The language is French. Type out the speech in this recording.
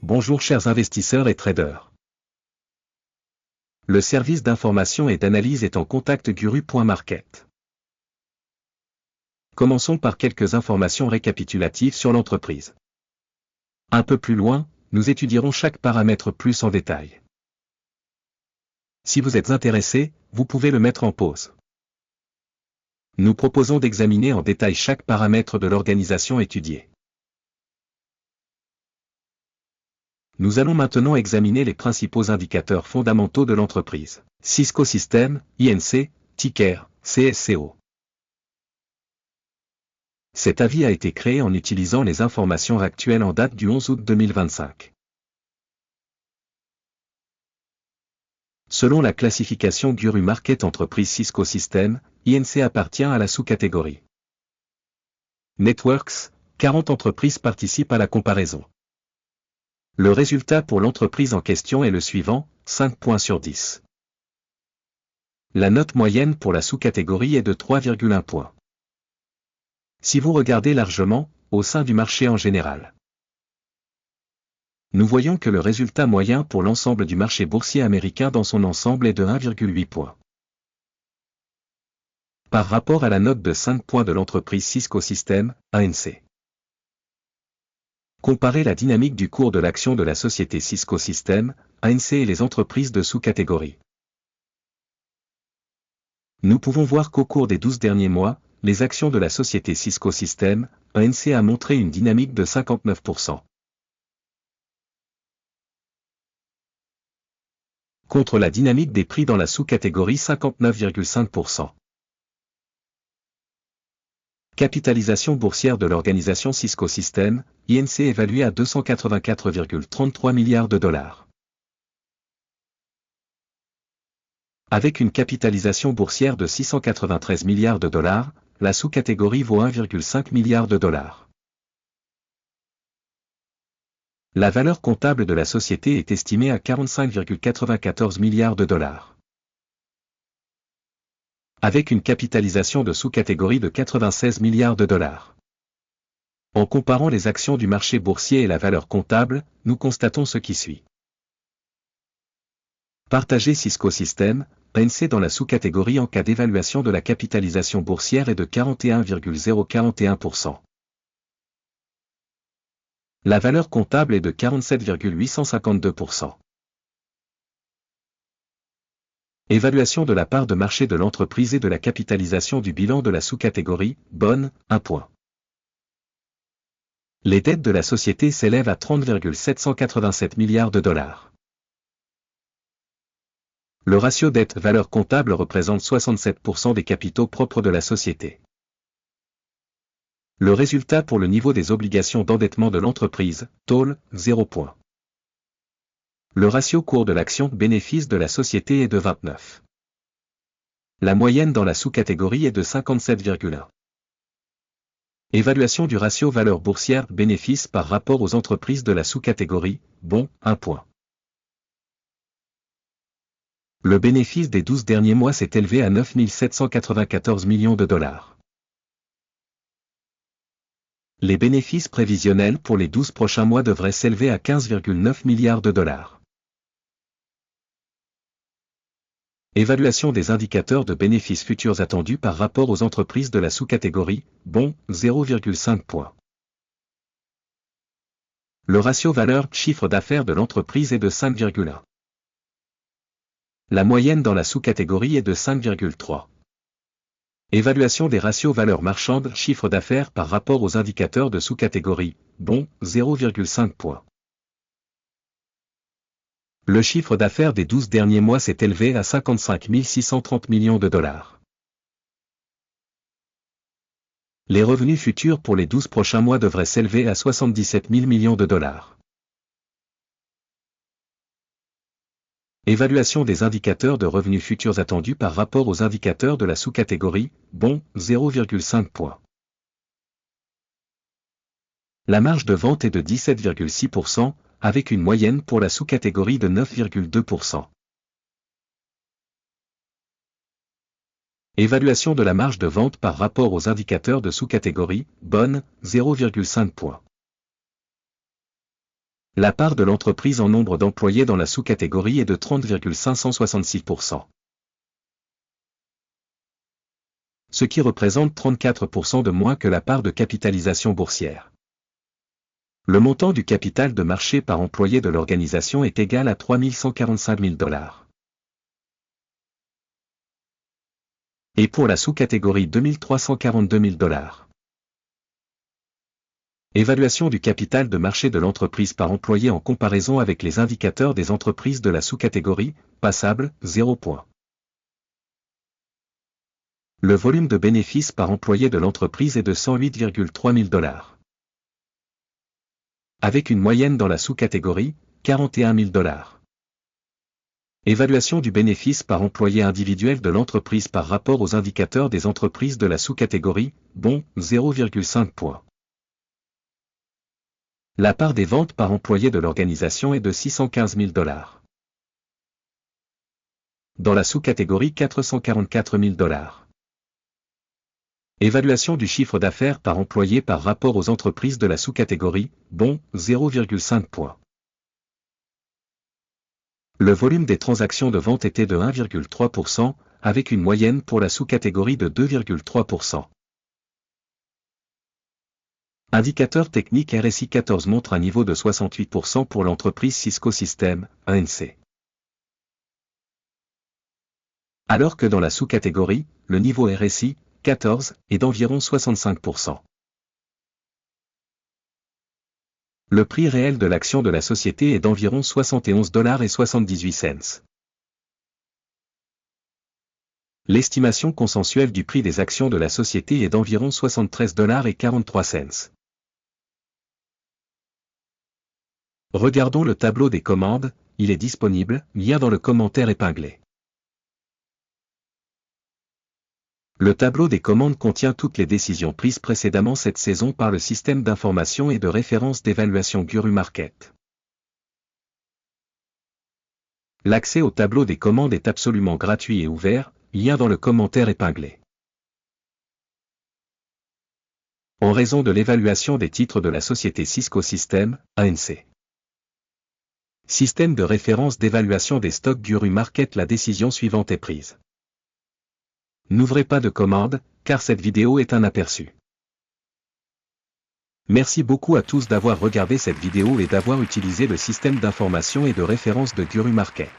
Bonjour chers investisseurs et traders. Le service d'information et d'analyse est en contact Guru.market. Commençons par quelques informations récapitulatives sur l'entreprise. Un peu plus loin, nous étudierons chaque paramètre plus en détail. Si vous êtes intéressé, vous pouvez le mettre en pause. Nous proposons d'examiner en détail chaque paramètre de l'organisation étudiée. Nous allons maintenant examiner les principaux indicateurs fondamentaux de l'entreprise. Cisco Systems, INC, ticker, CSCO. Cet avis a été créé en utilisant les informations actuelles en date du 11 août 2025. Selon la classification Guru Market Entreprise Cisco Systems, INC appartient à la sous-catégorie Networks, 40 entreprises participent à la comparaison. Le résultat pour l'entreprise en question est le suivant, 5 points sur 10. La note moyenne pour la sous-catégorie est de 3,1 points. Si vous regardez largement, au sein du marché en général, nous voyons que le résultat moyen pour l'ensemble du marché boursier américain dans son ensemble est de 1,8 points. Par rapport à la note de 5 points de l'entreprise Cisco Systems, ANC. Comparez la dynamique du cours de l'action de la société Cisco Systems, ANC et les entreprises de sous-catégorie. Nous pouvons voir qu'au cours des 12 derniers mois, les actions de la société Cisco Systems, ANC a montré une dynamique de 59%. Contre la dynamique des prix dans la sous-catégorie 59,5%. Capitalisation boursière de l'organisation Cisco Systems, INC évaluée à 284,33 milliards de dollars. Avec une capitalisation boursière de 693 milliards de dollars, la sous-catégorie vaut 1,5 milliard de dollars. La valeur comptable de la société est estimée à 45,94 milliards de dollars. Avec une capitalisation de sous-catégorie de 96 milliards de dollars. En comparant les actions du marché boursier et la valeur comptable, nous constatons ce qui suit. Partagez Cisco Systems, ANC dans la sous-catégorie en cas d'évaluation de la capitalisation boursière est de 41,041%. La valeur comptable est de 47,852%. Évaluation de la part de marché de l'entreprise et de la capitalisation du bilan de la sous-catégorie, bonne, 1 point. Les dettes de la société s'élèvent à 30,787 milliards de dollars. Le ratio dette-valeur comptable représente 67% des capitaux propres de la société. Le résultat pour le niveau des obligations d'endettement de l'entreprise, TOL, 0 point. Le ratio cours de l'action bénéfice de la société est de 29. La moyenne dans la sous-catégorie est de 57,1. Évaluation du ratio valeur boursière bénéfice par rapport aux entreprises de la sous-catégorie, bon, 1 point. Le bénéfice des 12 derniers mois s'est élevé à 9 794 millions de dollars. Les bénéfices prévisionnels pour les 12 prochains mois devraient s'élever à 15,9 milliards de dollars. Évaluation des indicateurs de bénéfices futurs attendus par rapport aux entreprises de la sous-catégorie, bon, 0,5 points. Le ratio valeur-chiffre d'affaires de l'entreprise est de 5,1. La moyenne dans la sous-catégorie est de 5,3. Évaluation des ratios valeur marchande-chiffre d'affaires par rapport aux indicateurs de sous-catégorie, bon, 0,5 points. Le chiffre d'affaires des 12 derniers mois s'est élevé à 55 630 millions de dollars. Les revenus futurs pour les 12 prochains mois devraient s'élever à 77 000 millions de dollars. Évaluation des indicateurs de revenus futurs attendus par rapport aux indicateurs de la sous-catégorie, bon, 0,5 points. La marge de vente est de 17,6%, avec une moyenne pour la sous-catégorie de 9,2%. Évaluation de la marge de vente par rapport aux indicateurs de sous-catégorie, bonne, 0,5 points. La part de l'entreprise en nombre d'employés dans la sous-catégorie est de 30,566%. Ce qui représente 34% de moins que la part de capitalisation boursière. Le montant du capital de marché par employé de l'organisation est égal à 3 145 000 $. Et pour la sous-catégorie 2 342 000 $. Évaluation du capital de marché de l'entreprise par employé en comparaison avec les indicateurs des entreprises de la sous-catégorie, passable, 0 points. Le volume de bénéfices par employé de l'entreprise est de 108,3 000 $. Avec une moyenne dans la sous-catégorie, 41 000 $. Évaluation du bénéfice par employé individuel de l'entreprise par rapport aux indicateurs des entreprises de la sous-catégorie, bon, 0,5 points. La part des ventes par employé de l'organisation est de 615 000 $. Dans la sous-catégorie 444 000 $. Évaluation du chiffre d'affaires par employé par rapport aux entreprises de la sous-catégorie, bon, 0,5 points. Le volume des transactions de vente était de 1,3%, avec une moyenne pour la sous-catégorie de 2,3%. Indicateur technique RSI 14 montre un niveau de 68% pour l'entreprise Cisco Systems, ANC. Alors que dans la sous-catégorie, le niveau RSI, 14, est d'environ 65%. Le prix réel de l'action de la société est d'environ 71,78 $. L'estimation consensuelle du prix des actions de la société est d'environ 73,43 $. Regardons le tableau des commandes, il est disponible, lien dans le commentaire épinglé. Le tableau des commandes contient toutes les décisions prises précédemment cette saison par le système d'information et de référence d'évaluation Guru Market. L'accès au tableau des commandes est absolument gratuit et ouvert, lien dans le commentaire épinglé. En raison de l'évaluation des titres de la société Cisco Systems, ANC. Système de référence d'évaluation des stocks Guru Market, la décision suivante est prise. N'ouvrez pas de commande, car cette vidéo est un aperçu. Merci beaucoup à tous d'avoir regardé cette vidéo et d'avoir utilisé le système d'information et de référence de Guru Market.